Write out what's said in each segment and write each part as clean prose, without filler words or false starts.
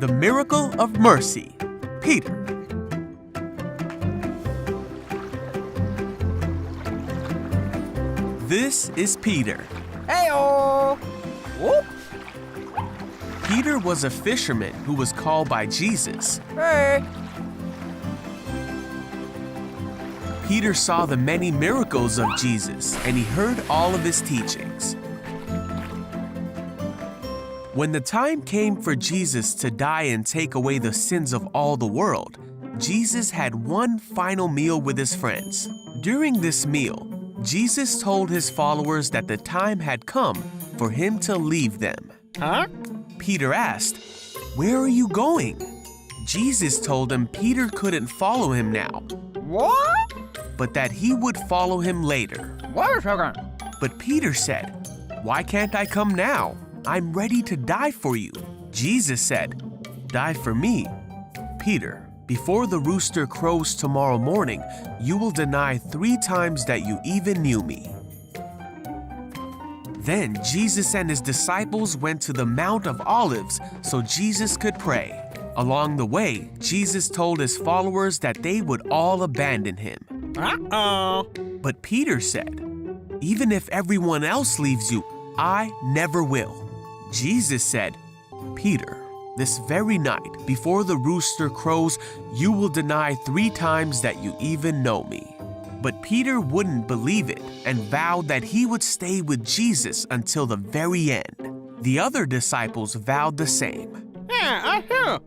The Miracle of Mercy, Peter. This is Peter. Hey-o! Whoop! Peter was a fisherman who was called by Jesus. Hey! Peter saw the many miracles of Jesus, and he heard all of his teachings. When the time came for Jesus to die and take away the sins of all the world, Jesus had one final meal with his friends. During this meal, Jesus told his followers that the time had come for him to leave them. Huh? Peter asked, "Where are you going?" Jesus told him Peter couldn't follow him now, What? but that he would follow him later. Wait a second. But Peter said, "Why can't I come now? I'm ready to die for you." Jesus said, "Die for me? Peter, before the rooster crows tomorrow morning, you will deny 3 times that you even knew me." Then Jesus and his disciples went to the Mount of Olives so Jesus could pray. Along the way, Jesus told his followers that they would all abandon him. Uh-oh. But Peter said, "Even if everyone else leaves you, I never will." Jesus said, "Peter, this very night, before the rooster crows, you will deny 3 times that you even know me." But Peter wouldn't believe it and vowed that he would stay with Jesus until the very end. The other disciples vowed the same. Yeah, I hear.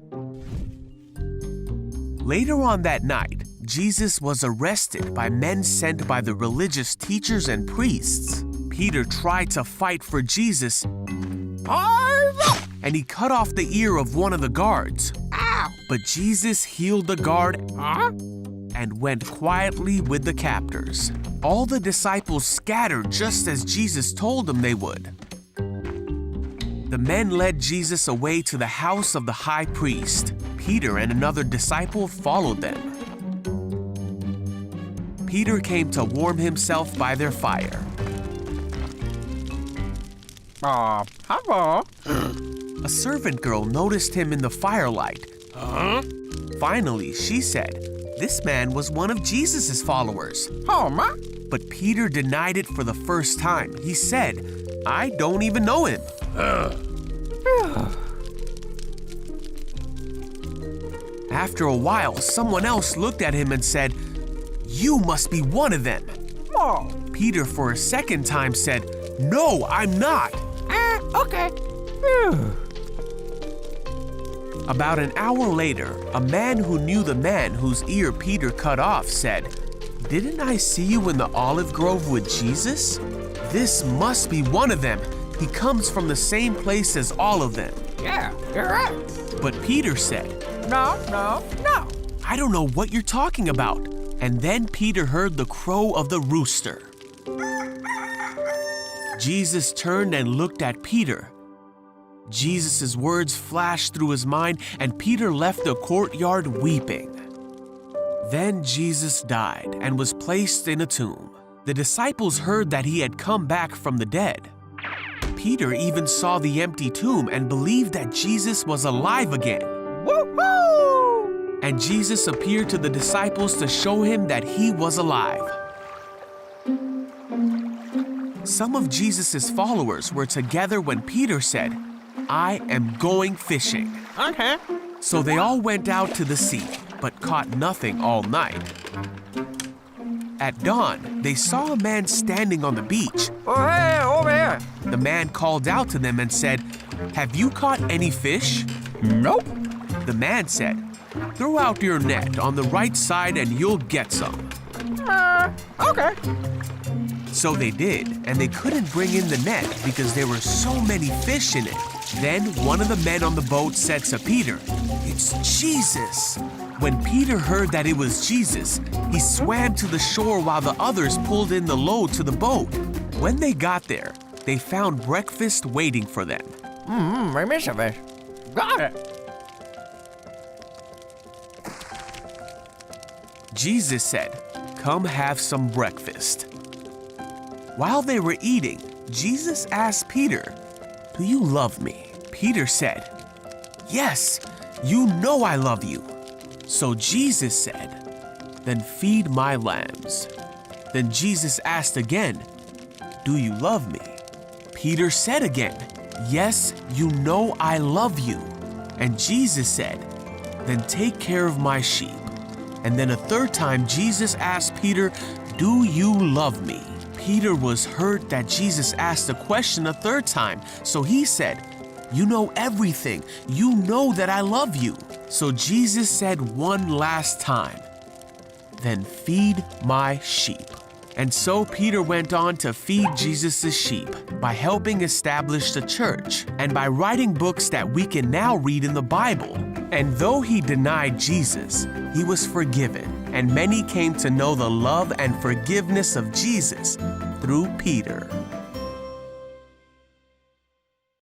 Later on that night, Jesus was arrested by men sent by the religious teachers and priests. Peter tried to fight for Jesus, and he cut off the ear of one of the guards. Ow! But Jesus healed the guard Huh? and went quietly with the captors. All the disciples scattered just as Jesus told them they would. The men led Jesus away to the house of the high priest. Peter and another disciple followed them. Peter came to warm himself by their fire. Hello. A servant girl noticed him in the firelight. Huh? Finally, she said, "This man was one of Jesus' followers." Home? But Peter denied it for the first time. He said, "I don't even know him." After a while, someone else looked at him and said, "You must be one of them." Oh. Peter, for a second time, said, "No, I'm not." Okay. About an hour later, a man who knew the man whose ear Peter cut off said, "Didn't I see you in the olive grove with Jesus? This must be one of them. He comes from the same place as all of them." Yeah, you're right. But Peter said, No. "I don't know what you're talking about." And then Peter heard the crow of the rooster. Jesus turned and looked at Peter. Jesus' words flashed through his mind, and Peter left the courtyard weeping. Then Jesus died and was placed in a tomb. The disciples heard that he had come back from the dead. Peter even saw the empty tomb and believed that Jesus was alive again. Woohoo! And Jesus appeared to the disciples to show him that he was alive. Some of Jesus' followers were together when Peter said, "I am going fishing." Okay. So they all went out to the sea, but caught nothing all night. At dawn, they saw a man standing on the beach. Oh, hey, over here. The man called out to them and said, "Have you caught any fish?" Nope. The man said, "Throw out your net on the right side and you'll get some." Okay. So they did, and they couldn't bring in the net because there were so many fish in it. Then one of the men on the boat said to Peter, "It's Jesus." When Peter heard that it was Jesus, he swam to the shore while the others pulled in the load to the boat. When they got there, they found breakfast waiting for them. I miss a fish. Got it. Jesus said, "Come have some breakfast." While they were eating, Jesus asked Peter, "Do you love me?" Peter said, "Yes, You know I love you. So Jesus said, Then feed my lambs. Then Jesus asked again, Do you love me? Peter said again, Yes, you know I love you. And Jesus said, Then take care of my sheep. And then a third time, Jesus asked Peter, Do you love me? Peter was hurt that Jesus asked the question a third time, so he said, You know everything. You know that I love you. So Jesus said one last time, Then feed my sheep. And so Peter went on to feed Jesus' sheep by helping establish the church and by writing books that we can now read in the Bible. And though he denied Jesus, he was forgiven, and many came to know the love and forgiveness of Jesus through Peter.